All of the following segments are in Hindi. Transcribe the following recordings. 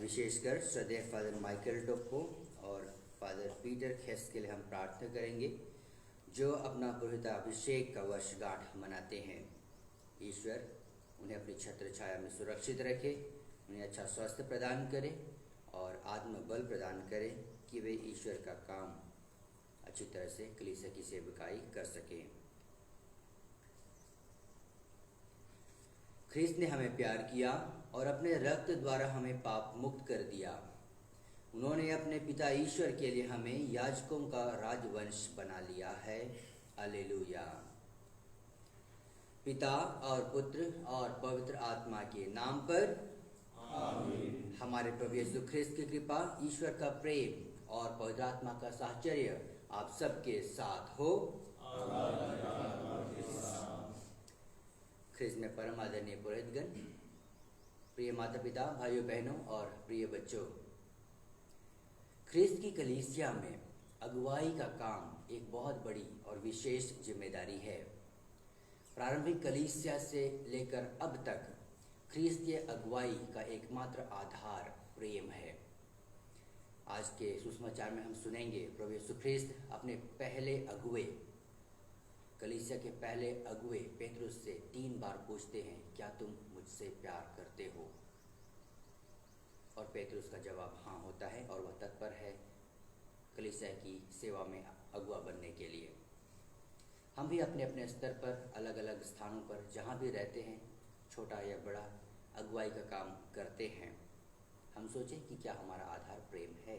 विशेषकर श्रद्धेय फादर माइकल टोप्पो और फादर पीटर खेस के लिए हम प्रार्थना करेंगे जो अपना पुरोहिताभिषेक का वर्षगांठ मनाते हैं। ईश्वर उन्हें अपनी छत्र छाया में सुरक्षित रखे, उन्हें अच्छा स्वास्थ्य प्रदान करे और आत्मबल प्रदान करे कि वे ईश्वर का काम अच्छी तरह से कलीसिया की सेवकाई कर सकें। ख्रिस्त ने हमें प्यार किया और अपने रक्त द्वारा हमें पाप मुक्त कर दिया। उन्होंने अपने पिता ईश्वर के लिए हमें याजकों का राजवंश बना लिया है। हालेलुया। पिता और पुत्र और पवित्र आत्मा के नाम पर आमीन। हमारे प्रभु यीशु ख्रिस्त की कृपा, ईश्वर का प्रेम और पवित्र आत्मा का साहचर्य आप सबके साथ हो। ख्रिस्त में परम आदरणीय पुरोहितगण, प्रिय माता पिता, भाइयों बहनों और प्रिय बच्चों, ख्रिस्त की कलीसिया में अगुवाई का काम एक बहुत बड़ी और विशेष जिम्मेदारी है। प्रारंभिक कलीसिया से लेकर अब तक ख्रिस्तीय अगुवाई का एकमात्र आधार प्रेम है। आज के सुसमाचार में हम सुनेंगे प्रभु यीशु ख्रिस्त अपने पहले अगुवे, कलीसिया के पहले अगुवे पेतरुस से 3 बार पूछते हैं, क्या तुम मुझसे प्यार करते हो? और पेतरुस का जवाब हाँ होता है और वह तत्पर है कलीसिया की सेवा में अगुवा बनने के लिए। हम भी अपने अपने स्तर पर अलग अलग स्थानों पर जहाँ भी रहते हैं, छोटा या बड़ा, अगुवाई का काम करते हैं। हम सोचें कि क्या हमारा आधार प्रेम है?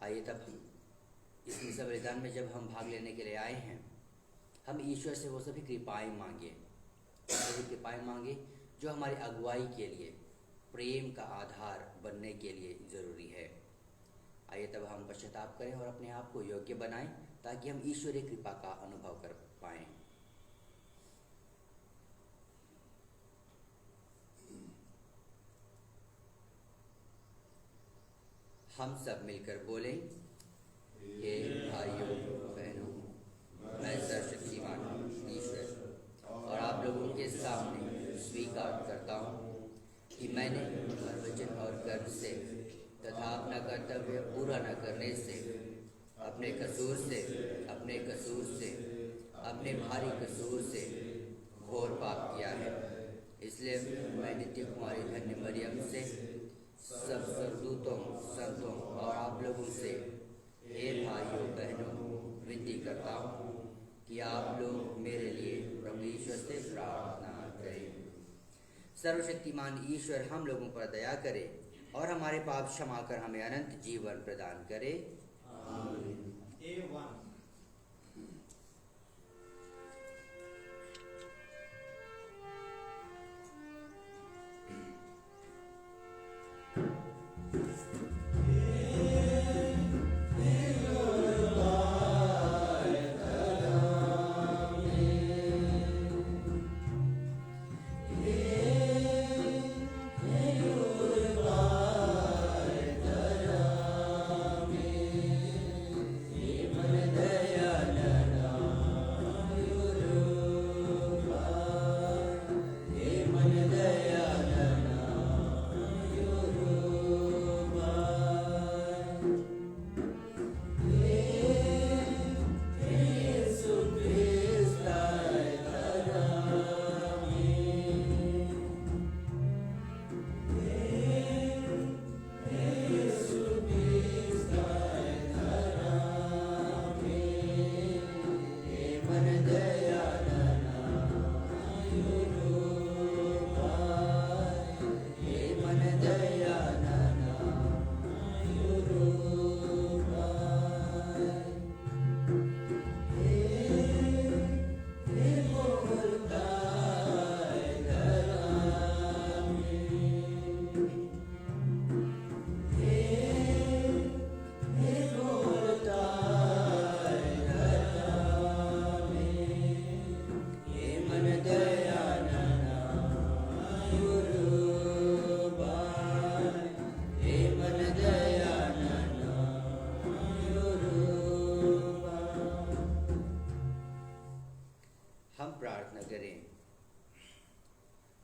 आइए तब इस मिसा बलिदान में जब हम भाग लेने के लिए आए हैं, हम ईश्वर से वो सभी कृपाएं मांगे, सभी कृपाएं मांगे जो हमारी अगुवाई के लिए, प्रेम का आधार बनने के लिए ज़रूरी है। आइए तब हम पश्चाताप करें और अपने आप को योग्य बनाएं ताकि हम ईश्वरीय कृपा का अनुभव कर पाएं। हम सब मिलकर बोलें, हे भाइयों बहनों, मैं सर्वशक्तिमान ईश्वर और आप लोगों के सामने स्वीकार करता हूँ कि मैंने वचन और कर्म से तथा अपना कर्तव्य पूरा न करने से, अपने कसूर से, अपने भारी कसूर से घोर पाप किया है। इसलिए मैं नित्य कुमारी धन्य मरियम से, सब स्वर्गदूतों, संतों और आप लोगों से, हे भाइयों बहनों, विनती करता हूँ कि आप लोग मेरे लिए प्रभु ईश्वर से प्रार्थना करें। सर्वशक्तिमान ईश्वर हम लोगों पर दया करे और हमारे पाप क्षमा कर हमें अनंत जीवन प्रदान करे। आमीन।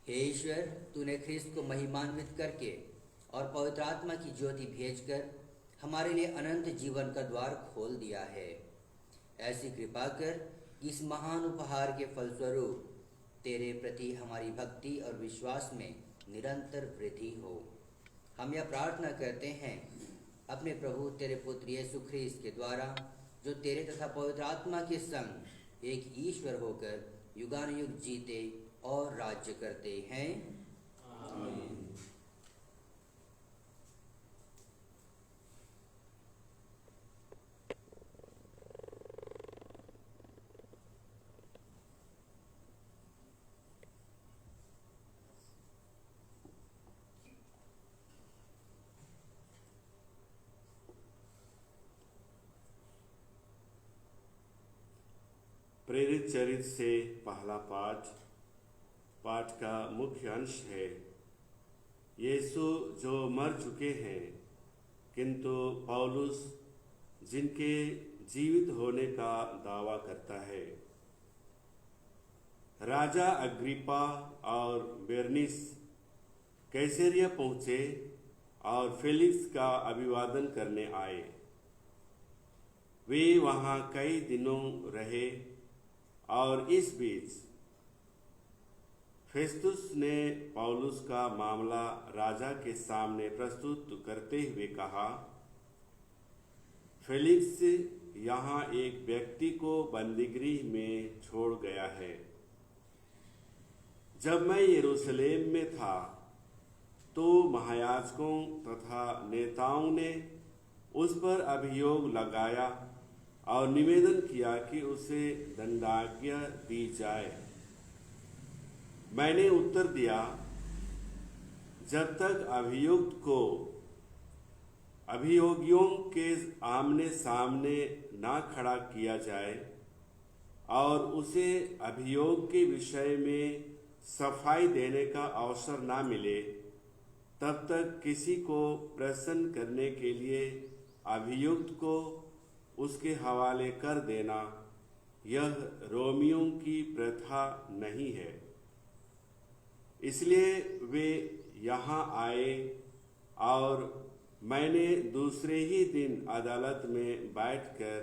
हे ईश्वर, तूने ख्रिस्त को महिमान्वित करके और पवित्र आत्मा की ज्योति भेजकर हमारे लिए अनंत जीवन का द्वार खोल दिया है। ऐसी कृपा कर कि इस महान उपहार के फलस्वरूप तेरे प्रति हमारी भक्ति और विश्वास में निरंतर वृद्धि हो। हम यह प्रार्थना करते हैं अपने प्रभु तेरे पुत्र यीशु ख्रीस्त के द्वारा, जो तेरे तथा पवित्र आत्मा के संग एक ईश्वर होकर युगानुयुग जीते और राज्य करते हैं। आमीन। प्रेरित चरित्र से पहला पाठ का मुख्य अंश है यीशु जो मर चुके हैं, किंतु पौलुस जिनके जीवित होने का दावा करता है। राजा अग्रिप्पा और बेरनीस कैसरिया पहुंचे और फेलिक्स का अभिवादन करने आए। वे वहां कई दिनों रहे और इस बीच फेस्तुस ने पौलुस का मामला राजा के सामने प्रस्तुत करते हुए कहा, फेलिक्स यहाँ एक व्यक्ति को बंदीगृह में छोड़ गया है। जब मैं यरूशलेम में था तो महायाजकों तथा नेताओं ने उस पर अभियोग लगाया और निवेदन किया कि उसे दंडाज्ञा दी जाए। मैंने उत्तर दिया, जब तक अभियुक्त को अभियोगियों के आमने सामने ना खड़ा किया जाए और उसे अभियोग के विषय में सफाई देने का अवसर ना मिले, तब तक किसी को प्रसन्न करने के लिए अभियुक्त को उसके हवाले कर देना यह रोमियों की प्रथा नहीं है। इसलिए वे यहाँ आए और मैंने दूसरे ही दिन अदालत में बैठकर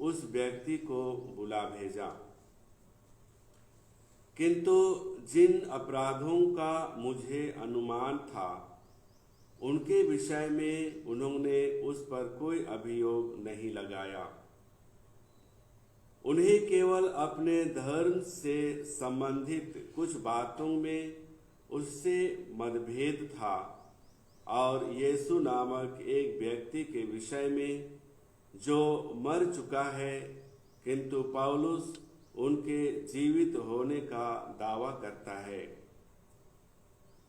उस व्यक्ति को बुला भेजा। किंतु जिन अपराधों का मुझे अनुमान था उनके विषय में उन्होंने उस पर कोई अभियोग नहीं लगाया। उन्हें केवल अपने धर्म से संबंधित कुछ बातों में उससे मतभेद था और यीशु नामक एक व्यक्ति के विषय में जो मर चुका है, किंतु पौलुस उनके जीवित होने का दावा करता है।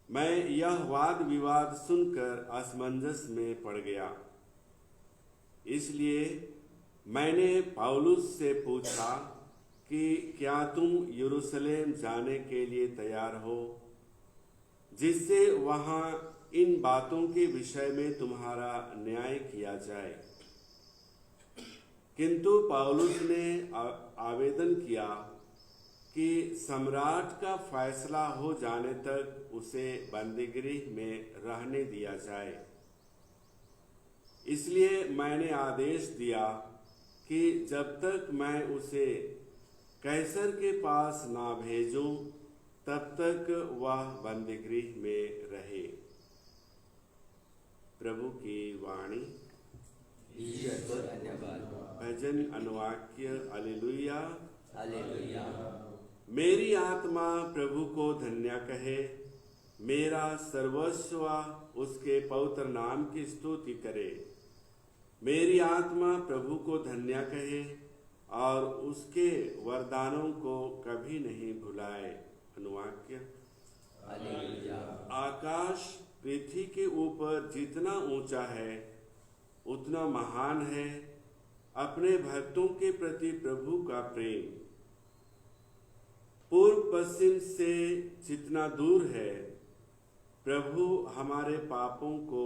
मैं यह वाद विवाद सुनकर असमंजस में पड़ गया। इसलिए मैंने पौलुस से पूछा कि क्या तुम यरूशलेम जाने के लिए तैयार हो, जिससे वहां इन बातों के विषय में तुम्हारा न्याय किया जाए। किंतु पौलुस ने आवेदन किया कि सम्राट का फैसला हो जाने तक उसे बंदीगृह में रहने दिया जाए। इसलिए मैंने आदेश दिया कि जब तक मैं उसे कैसर के पास ना भेजूं, तब तक वह बंदीगृह में रहे। प्रभु की वाणी। ईश्वर को धन्यवाद। भजन अनुवाक्य। हालेलुया हालेलुया। मेरी आत्मा प्रभु को धन्य कहे, मेरा सर्वस्व उसके पवित्र नाम की स्तुति करे। मेरी आत्मा प्रभु को धन्य कहे और उसके वरदानों को कभी नहीं भुलाए। अनुवाक्य। हालेलुया। आकाश पृथ्वी के ऊपर जितना ऊंचा है उतना महान है अपने भक्तों के प्रति प्रभु का प्रेम। पूर्व पश्चिम से जितना दूर है प्रभु हमारे पापों को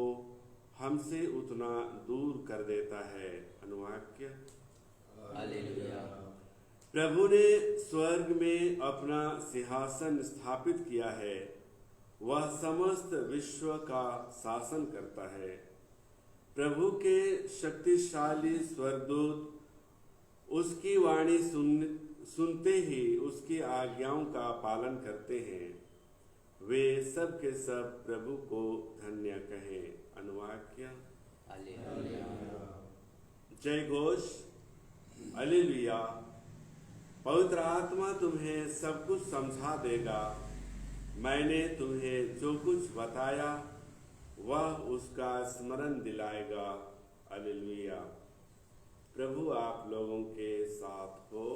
हमसे उतना दूर कर देता है। अनुवाक्य। हालेलुया। प्रभु ने स्वर्ग में अपना सिंहासन स्थापित किया है वह समस्त विश्व का शासन करता है। प्रभु के शक्तिशाली स्वर्गदूत उसकी वाणी सुनते ही उसकी आज्ञाओं का पालन करते हैं। वे सब के सब प्रभु को धन्य कहें। अनुवाक्य। हालेलुया। जय घोष। हालेलुया। पवित्र आत्मा तुम्हें सब कुछ समझा देगा। मैंने तुम्हें जो कुछ बताया वह उसका स्मरण दिलाएगा। हालेलुया। प्रभु आप लोगों के साथ हो।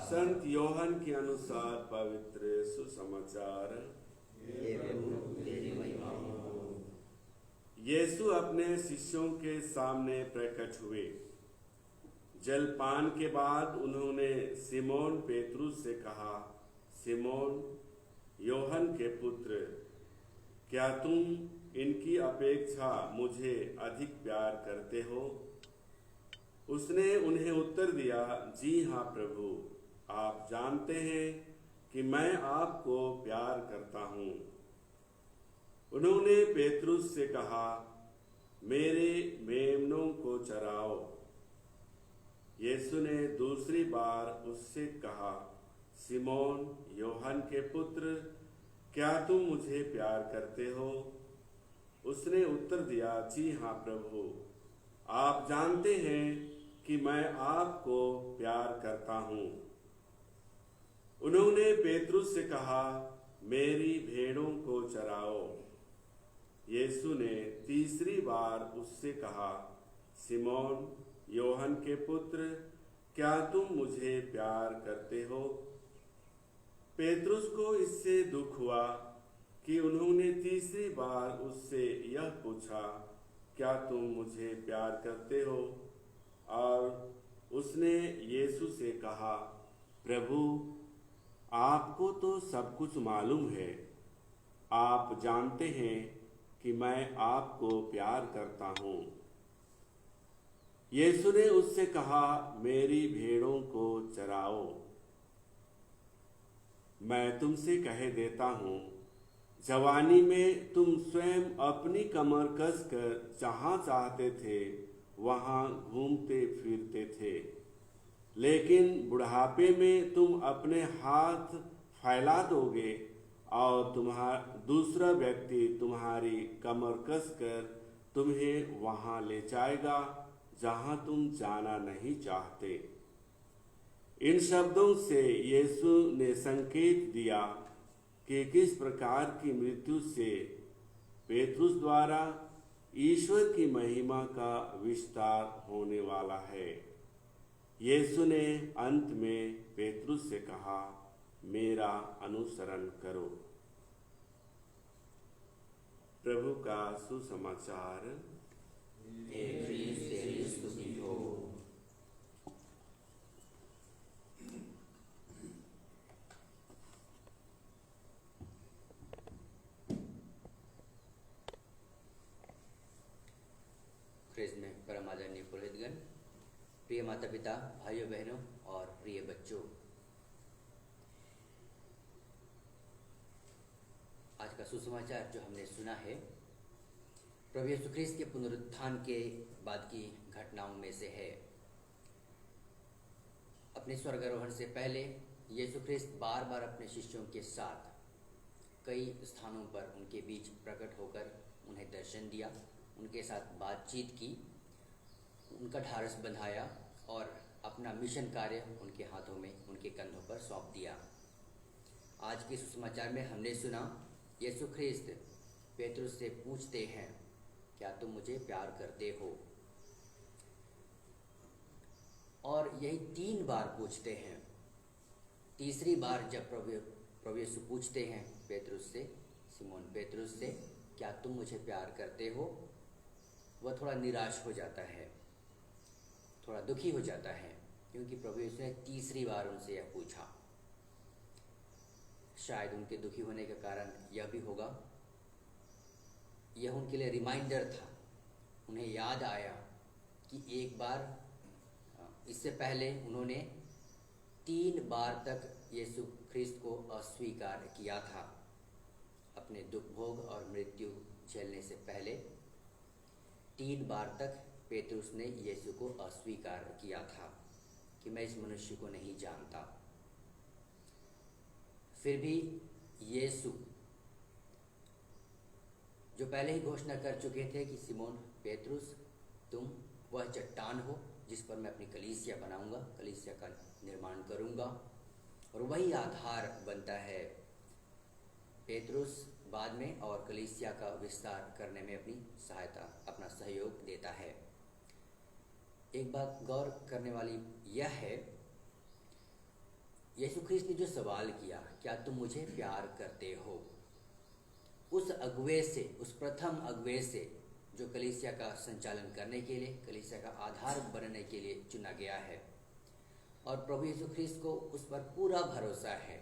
संत योहन के अनुसार पवित्र सुसमाचार। यीशु अपने शिष्यों के सामने प्रकट हुए। जलपान के बाद उन्होंने सिमोन पेतरुस से कहा, सिमोन योहन के पुत्र, क्या तुम इनकी अपेक्षा मुझे अधिक प्यार करते हो? उसने उन्हें उत्तर दिया, जी हाँ प्रभु, आप जानते हैं कि मैं आपको प्यार करता हूँ। उन्होंने पेतरुस से कहा, मेरे मेमनों को चराओ। यीशु ने दूसरी बार उससे कहा, सिमोन योहन के पुत्र, क्या तुम मुझे प्यार करते हो? उसने उत्तर दिया, जी हाँ प्रभु, आप जानते हैं कि मैं आपको प्यार करता हूँ। उन्होंने पेतरुस से कहा, मेरी भेड़ों को चराओ। यीशु ने तीसरी बार उससे कहा, सिमोन योहन के पुत्र, क्या तुम मुझे प्यार करते हो? पेतरुस को इससे दुख हुआ कि उन्होंने तीसरी बार उससे यह पूछा, क्या तुम मुझे प्यार करते हो? और उसने यीशु से कहा, प्रभु, आपको तो सब कुछ मालूम है। आप जानते हैं कि मैं आपको प्यार करता हूँ। यीशु ने उससे कहा, मेरी भेड़ों को चराओ। मैं तुमसे कह देता हूँ, जवानी में तुम स्वयं अपनी कमर कसकर जहाँ चाहते थे वहाँ घूमते फिरते थे, लेकिन बुढ़ापे में तुम अपने हाथ फैला दोगे और दूसरा व्यक्ति तुम्हारी कमर कसकर तुम्हें वहाँ ले जाएगा जहाँ तुम जाना नहीं चाहते। इन शब्दों से यीशु ने संकेत दिया कि किस प्रकार की मृत्यु से पेतरुस द्वारा ईश्वर की महिमा का विस्तार होने वाला है। यीशु ने अंत में पेतरुस से कहा, मेरा अनुसरण करो। प्रभु का सुसमाचार। ख्रिस्त में परम आदरणीय पुरोहितगण, प्रिय माता पिता, भाइयों बहनों और प्रिय बच्चों, आज का सुसमाचार जो हमने सुना है प्रभु यीशु ख्रिस्त के पुनरुत्थान के बाद की घटनाओं में से है। अपने स्वर्गारोहण से पहले यीशु ख्रिस्त बार बार अपने शिष्यों के साथ कई स्थानों पर उनके बीच प्रकट होकर उन्हें दर्शन दिया, उनके साथ बातचीत की, उनका ढाढ़स बंधाया और अपना मिशन कार्य उनके हाथों में, उनके कंधों पर सौंप दिया। आज के सुसमाचार में हमने सुना यीशु ख्रिस्त पेतरुस से पूछते हैं, क्या तुम मुझे प्यार करते हो? और यही 3 बार पूछते हैं। तीसरी बार जब प्रभु यीशु पूछते हैं पेतरुस से, सिमोन पेतरुस से, क्या तुम मुझे प्यार करते हो? वह थोड़ा निराश हो जाता है, थोड़ा दुखी हो जाता है, क्योंकि प्रभु यीशु ने तीसरी बार उनसे यह पूछा। शायद उनके दुखी होने का कारण यह भी होगा, यह उनके लिए रिमाइंडर था। उन्हें याद आया कि एक बार इससे पहले उन्होंने 3 बार तक यीशु ख्रिस्त को अस्वीकार किया था। अपने दुख भोग और मृत्यु झेलने से पहले 3 बार तक पेतरुस ने यीशु को अस्वीकार किया था कि मैं इस मनुष्य को नहीं जानता। फिर भी यीशु जो पहले ही घोषणा कर चुके थे कि सिमोन पेतरुस, तुम वह चट्टान हो जिस पर मैं अपनी कलीसिया बनाऊंगा, कलीसिया का निर्माण करूंगा, और वही आधार बनता है। पेतरुस बाद में और कलीसिया का विस्तार करने में अपनी सहायता, अपना सहयोग देता है। एक बात गौर करने वाली यह है, यीशु ख्रिस्त ने जो सवाल किया, क्या तुम मुझे प्यार करते हो, उस अगुवे से, उस प्रथम अगुवे से जो कलीसिया का संचालन करने के लिए, कलीसिया का आधार बनने के लिए चुना गया है। और प्रभु यीशु ख्रिस्त को उस पर पूरा भरोसा है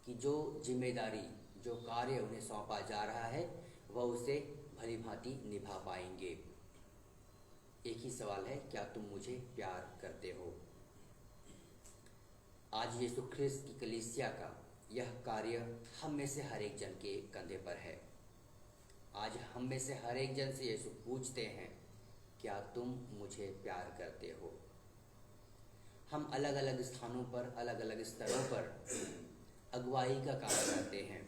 कि जो जिम्मेदारी, जो कार्य उन्हें सौंपा जा रहा है, वह उसे भली भांति निभा पाएंगे। एक ही सवाल है, क्या तुम मुझे प्यार करते हो। आज यीशु ख्रिस्त की कलीसिया का यह कार्य हम में से हर एक जन के कंधे पर है। आज हम में से हर एक जन से यीशु पूछते हैं, क्या तुम मुझे प्यार करते हो। हम अलग अलग स्थानों पर, अलग अलग स्तरों पर अगुवाई का काम करते हैं।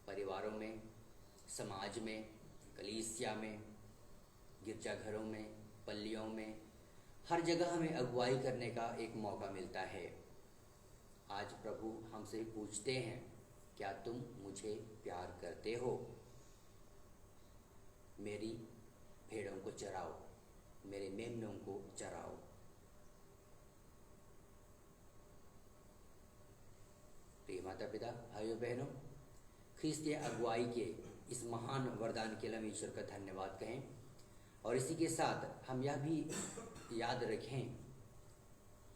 परिवारों में, समाज में, कलीसिया में, गिरजाघरों में, पल्लियों में, हर जगह हमें अगुवाई करने का एक मौका मिलता है। आज प्रभु हमसे पूछते हैं, क्या तुम मुझे प्यार करते हो। मेरी भेड़ों को चराओ, मेरे मेमनों को चराओ। प्रिय माता पिता, भाइयों बहनों, ख्रिस्त के अगुवाई के इस महान वरदान के लिए हम ईश्वर का धन्यवाद कहें। और इसी के साथ हम यह भी याद रखें,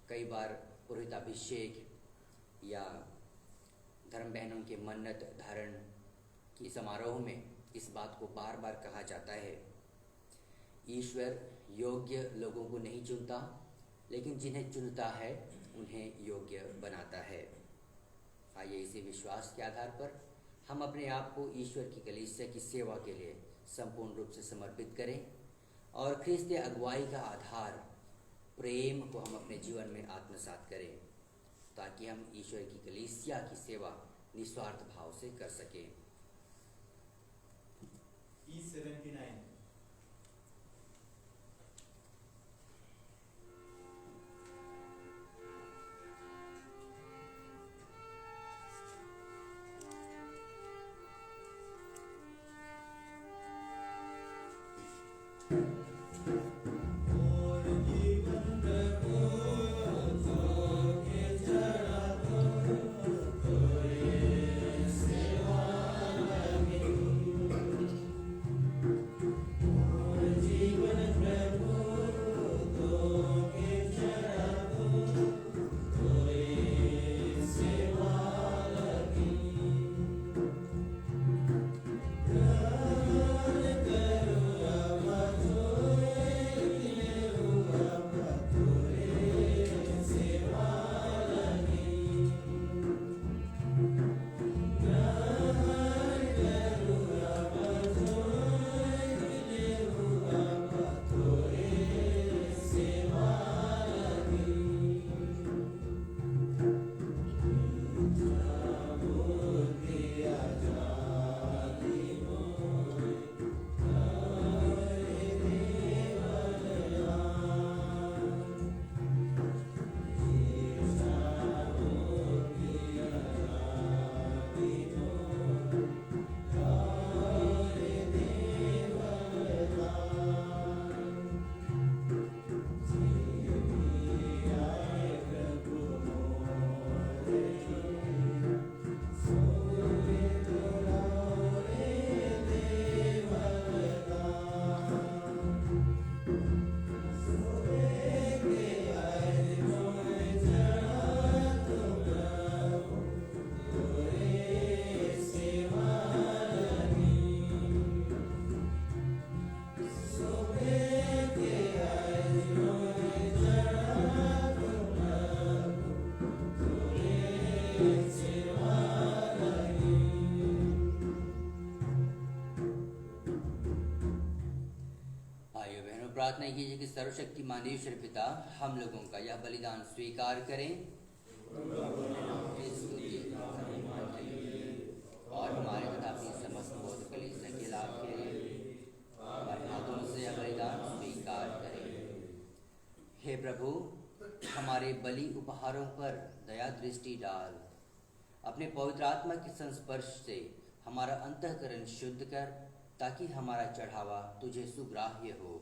कई बार पुरोहिताभिषेक या धर्म बहनों के मन्नत धारण की समारोह में इस बात को बार बार कहा जाता है, ईश्वर योग्य लोगों को नहीं चुनता, लेकिन जिन्हें चुनता है उन्हें योग्य बनाता है। आइए इसी विश्वास के आधार पर हम अपने आप को ईश्वर की कलीसिया की सेवा के लिए संपूर्ण रूप से समर्पित करें और ख्रिस्त अगुवाई का आधार प्रेम को हम अपने जीवन में आत्मसात करें, ताकि हम ईश्वर की कलीसिया की सेवा निस्वार्थ भाव से कर सकें। E79 प्रार्थना कीजिए कि सर्वशक्तिमान ईश्वर पिता हम लोगों का यह बलिदान स्वीकार करें और हमारे तथा अपनी समस्त बौद्ध कलीसिया के लाभ के लिए हमारे हाथों से यह बलिदान स्वीकार करें। हे प्रभु, हमारे बलि उपहारों पर दया दृष्टि डाल, अपने पवित्र आत्मा के संस्पर्श से हमारा अंतःकरण शुद्ध कर, ताकि हमारा चढ़ावा तुझे सुग्राह्य हो।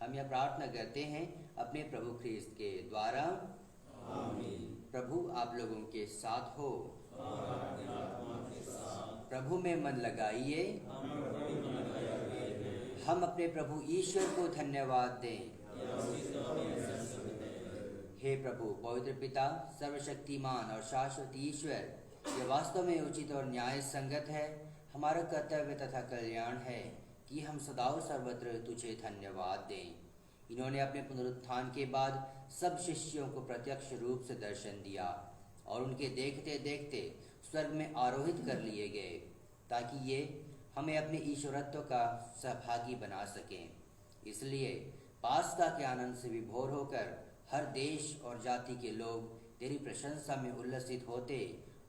हम यह प्रार्थना करते हैं अपने प्रभु ख्रीस्त के द्वारा। आमीन। प्रभु आप लोगों के साथ हो। प्रभु में मन लगाइए। हम अपने प्रभु ईश्वर को धन्यवाद दें। हे प्रभु, पवित्र पिता, सर्वशक्तिमान और शाश्वत ईश्वर, यह वास्तव में उचित और न्याय संगत है, हमारा कर्तव्य तथा कल्याण है कि हम सदा और सर्वत्र तुझे धन्यवाद दें। इन्होंने अपने पुनरुत्थान के बाद सब शिष्यों को प्रत्यक्ष रूप से दर्शन दिया और उनके देखते देखते स्वर्ग में आरोहित कर लिए गए, ताकि ये हमें अपने ईश्वरत्व का सहभागी बना सकें। इसलिए पास्का के आनंद से विभोर होकर हर देश और जाति के लोग तेरी प्रशंसा में उल्लसित होते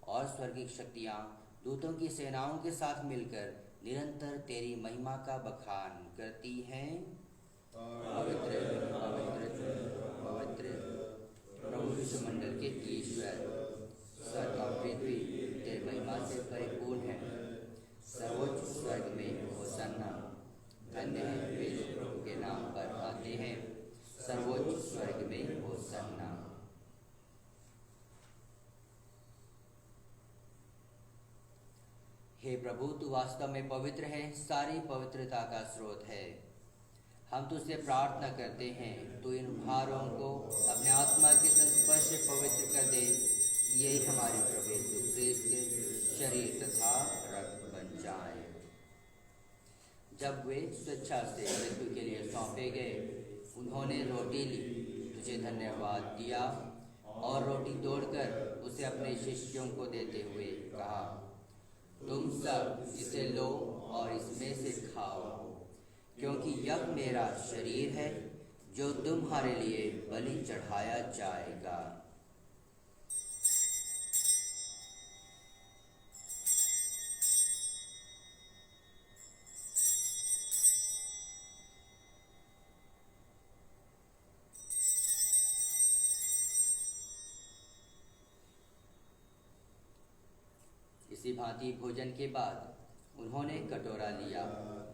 और स्वर्गिक शक्तियाँ दूतों की सेनाओं के साथ मिलकर निरंतर तेरी महिमा का बखान करती हैं। पवित्र पवित्र पवित्र प्रभु विश्वमंडल के ईश्वर, स्वर्ग और पृथ्वी तेरी महिमा से परिपूर्ण है। सर्वोच्च स्वर्ग में होसन्ना। धन्य है वे जो प्रभु के नाम पर आते हैं। सर्वोच्च स्वर्ग में होसन्ना। हे प्रभु, तू वास्तव में पवित्र है, सारी पवित्रता का स्रोत है। हम तुझसे प्रार्थना करते हैं, तू इन उपहारों को अपने आत्मा के संस्पर्श से पवित्र कर दे। यही हमारे प्रभु यीशु ख्रीस्त के शरीर तथा रक्त बन जाए। जब वे स्वेच्छा से मृत्यु के लिए सौंपे गए, उन्होंने रोटी ली, तुझे धन्यवाद दिया और रोटी तोड़कर उसे अपने शिष्यों को देते हुए कहा, तुम सब इसे लो और इसमें से खाओ, क्योंकि यह मेरा शरीर है जो तुम्हारे लिए बलि चढ़ाया जाएगा। इसी भांति भोजन के बाद उन्होंने कटोरा लिया,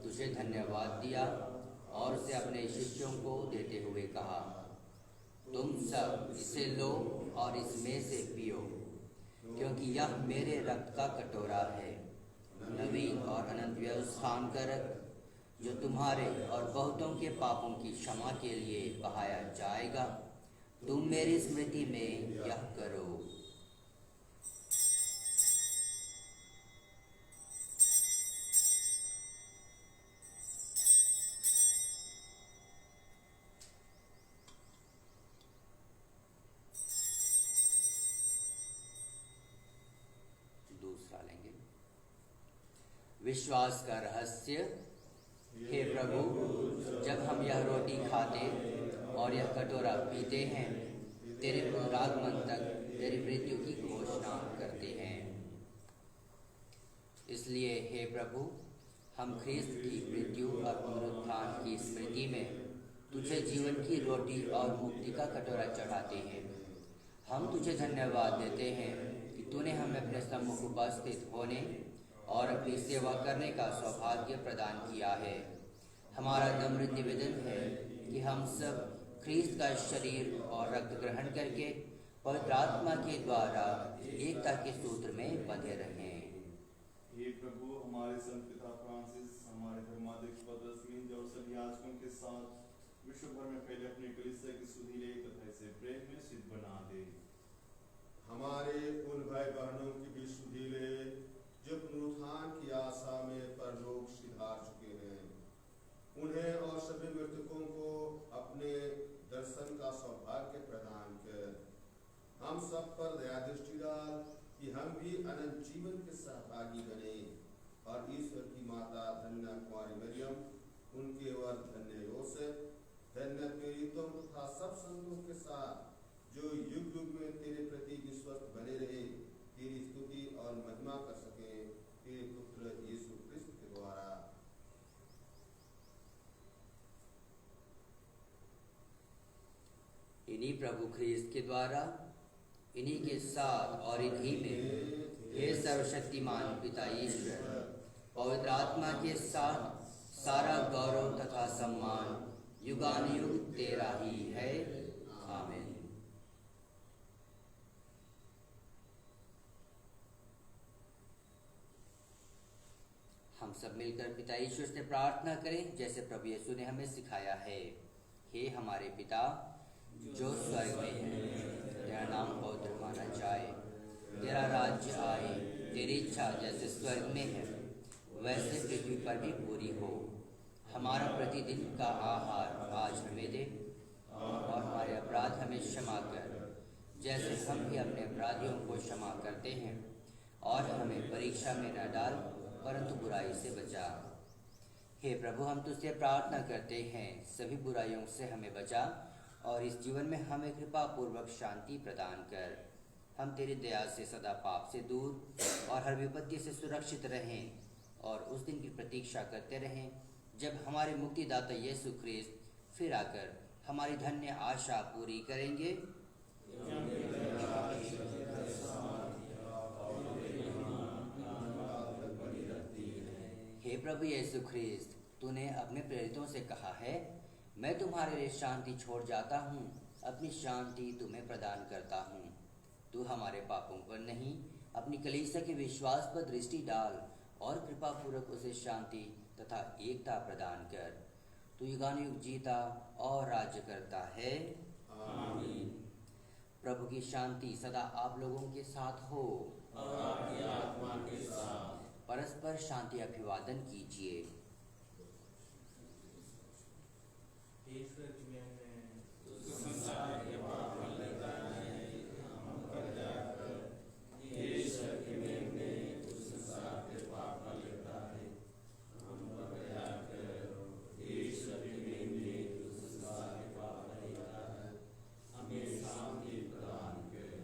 तुझे धन्यवाद दिया और उसे अपने शिष्यों को देते हुए कहा, तुम सब इसे लो और इसमें से पियो, क्योंकि यह मेरे रक्त का कटोरा है, नवीन और अनंत व्यवस्थान का रक्त, जो तुम्हारे और बहुतों के पापों की क्षमा के लिए बहाया जाएगा। तुम मेरी स्मृति में यह करो। विश्वास का रहस्य। हे प्रभु, जब हम यह रोटी खाते और यह कटोरा पीते हैं, तेरे पुनरागमन तक तेरी मृत्यु की घोषणा करते हैं। इसलिए हे प्रभु, हम ख्रीस्त की मृत्यु और पुनरुत्थान की स्मृति में तुझे जीवन की रोटी और मुक्ति का कटोरा चढ़ाते हैं। हम तुझे धन्यवाद देते हैं कि तूने हमें अपने सम्मुख उपस्थित होने और अपनी सेवा करने का सौभाग्य प्रदान किया है। हमारा नम्र निवेदन है कि हम सब ख्रीस्त का शरीर और रक्त ग्रहण करके पवित्र आत्मा के द्वारा एकता के सूत्र में बंधे रहें। हे प्रभु, हमारे संत पिता फ्रांसिस, हमारे धर्माध्यक्ष पदरस मिंज और सभी याजकों के साथ विश्व भर में पहले अपनी कलीसिया की सुधि ले तथा इसे प्रेम में सिद्ध बना दे। हमारे उन भाई बहनों की भी सुधि ले जो पुनरुत्थान की आशा में परलोक सिधार चुके हैं। उन्हें और सभी मृतकों को अपने दर्शन का सौभाग्य प्रदान कर हम सब पर दया दृष्टि डाल कि हम भी अनंत जीवन के सहभागी बने और ईश्वर की माता धन्य कुमारी मरियम, उनके वर धन्य योसेफ, धन्य प्रेरितों तथा सब संतों के साथ जो युग युग में तेरे प्रति विश्वस्त बने रहे, तेरी स्तुति और महिमा कर सके तेरे पुत्र यीशु क्रिस्त के द्वारा। इन्हीं प्रभु ख्रीस्त के द्वारा, इन्हीं के साथ और इन्हीं में हे सर्वशक्तिमान पिता ईश्वर, पवित्र आत्मा के साथ सारा गौरव तथा सम्मान युगानुयुग तेरा ही है। आमीन। हम सब मिलकर पिता ईश्वर से प्रार्थना करें जैसे प्रभु यीशु ने हमें सिखाया है। हे हमारे पिता जो स्वर्ग में है, तेरा नाम पवित्र माना जाए, तेरा राज्य आए, तेरी इच्छा जैसे स्वर्ग में है वैसे पृथ्वी पर भी पूरी हो। हमारा प्रतिदिन का आहार आज हमें दे और हमारे अपराध हमें क्षमा कर जैसे हम भी अपने अपराधियों को क्षमा करते हैं, और हमें परीक्षा में न डाल परंतु बुराई से बचा। हे प्रभु, हम तुझसे प्रार्थना करते हैं सभी बुराइयों से हमें बचा और इस जीवन में हमें कृपा पूर्वक शांति प्रदान कर। हम तेरी दया से सदा पाप से दूर और हर विपत्ति से सुरक्षित रहें और उस दिन की प्रतीक्षा करते रहें जब हमारे मुक्तिदाता यीशु ख्रीस्त फिर आकर हमारी धन्य आशा पूरी करेंगे। हे प्रभु यीशु ख्रीस्त, तूने अपने प्रेरितों से कहा है, मैं तुम्हारे लिए शांति छोड़ जाता हूँ, अपनी शांति तुम्हें प्रदान करता हूँ। तू हमारे पापों पर नहीं, अपनी कलीसिया के विश्वास पर दृष्टि डाल और कृपा पूर्वक उसे शांति तथा एकता प्रदान कर। तू युगानुयुग जीता और राज्य करता है। आमीन। प्रभु की शांति सदा आप लोगों के साथ हो और आपकी आत्मा के साथ। परस्पर शांति अभिवादन कीजिए। ईश्वर की महिमा संसार के पाप हर लेता है, हम पर दया कर। ईश्वर की महिमा उस संसार के पाप हर लेता है, हम पर दया कर। ईश्वर की महिमा उस संसार के पाप हर लेता है, हमें शांति प्रदान कर।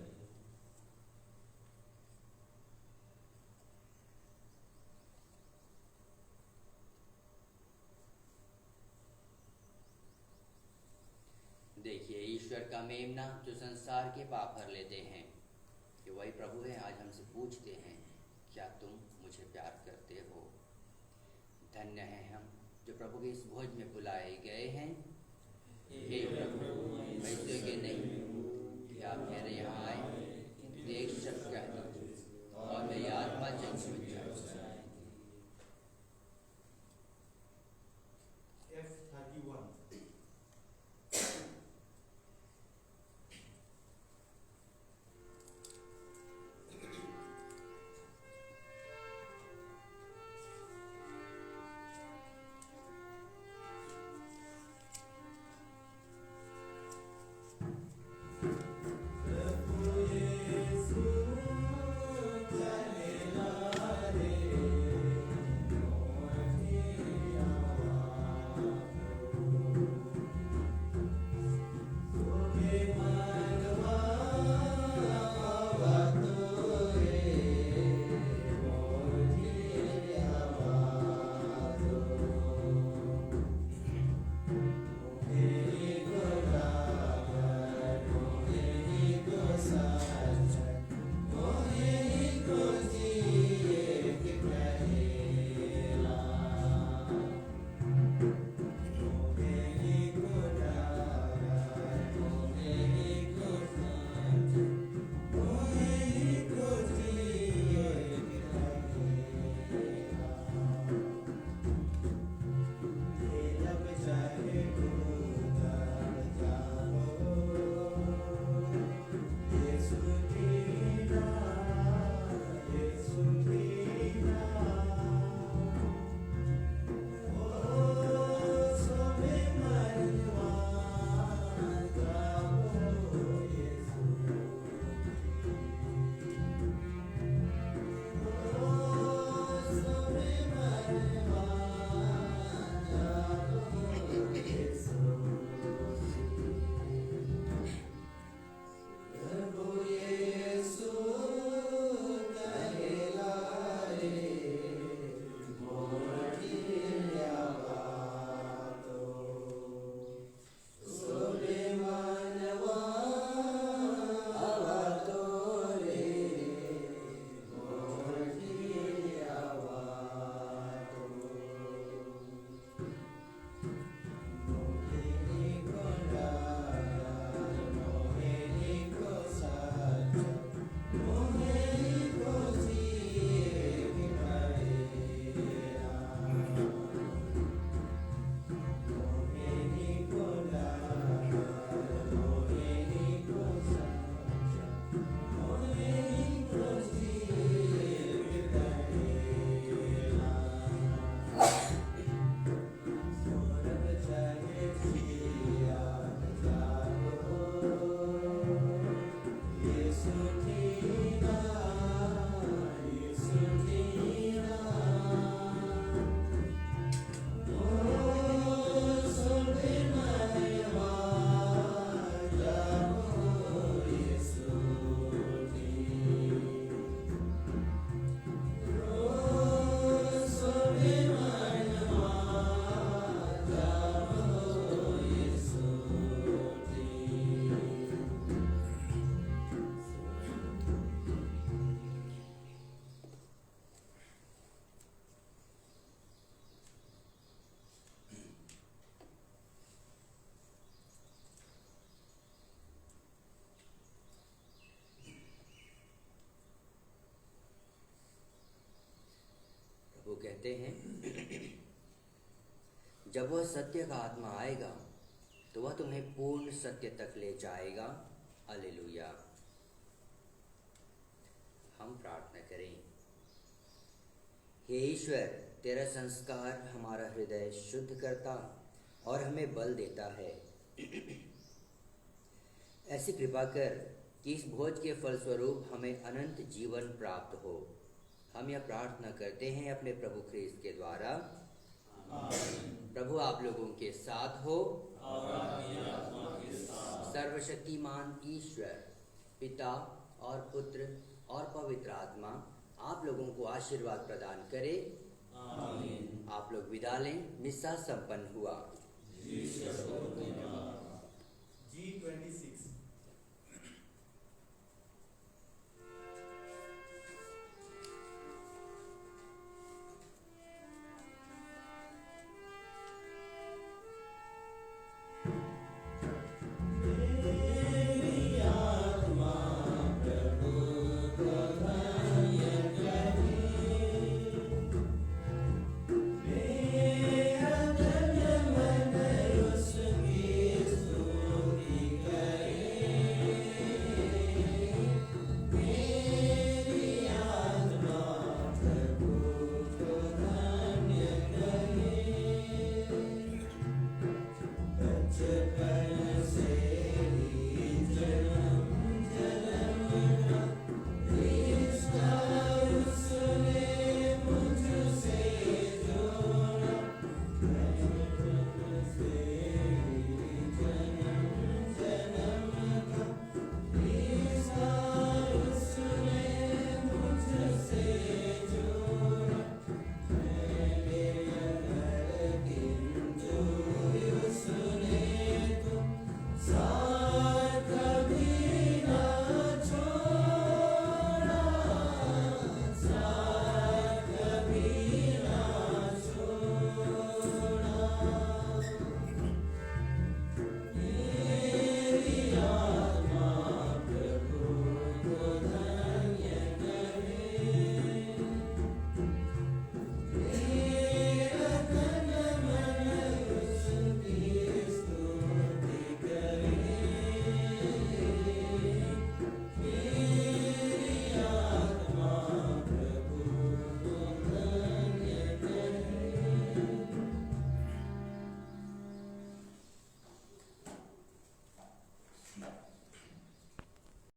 देखिए, ईश्वर का मेमना जो संसार के पाप भर लेते हैं, कि वही प्रभु है। आज हमसे पूछते हैं, क्या तुम मुझे प्यार करते हो? धन्य हैं हम जो प्रभु के इस भोज में बुलाए गए हैं। हे प्रभु, मैं योग्य नहीं कि आप मेरे यहाँ आए, एक शब्द कह दीजिए और मेरी आत्मा जग में जाए। F31। प्रभु यीशु चले ना कहते हैं, जब वह सत्य का आत्मा आएगा तो वह तुम्हें पूर्ण सत्य तक ले जाएगा। हालेलुया। हम प्रार्थना करें। हे ईश्वर, तेरा संस्कार हमारा हृदय शुद्ध करता और हमें बल देता है। ऐसी कृपा कर कि इस भोज के फलस्वरूप हमें अनंत जीवन प्राप्त हो। हम यह प्रार्थना करते हैं अपने प्रभु ख्रीस्त के द्वारा। प्रभु आप लोगों के साथ हो और आपकी आत्मा के साथ। सर्वशक्तिमान ईश्वर पिता और पुत्र और पवित्र आत्मा आप लोगों को आशीर्वाद प्रदान करे। आमीन। आप लोग विदा लें। मिस्सा संपन्न हुआ। ईश्वर को धन्यवाद। G26.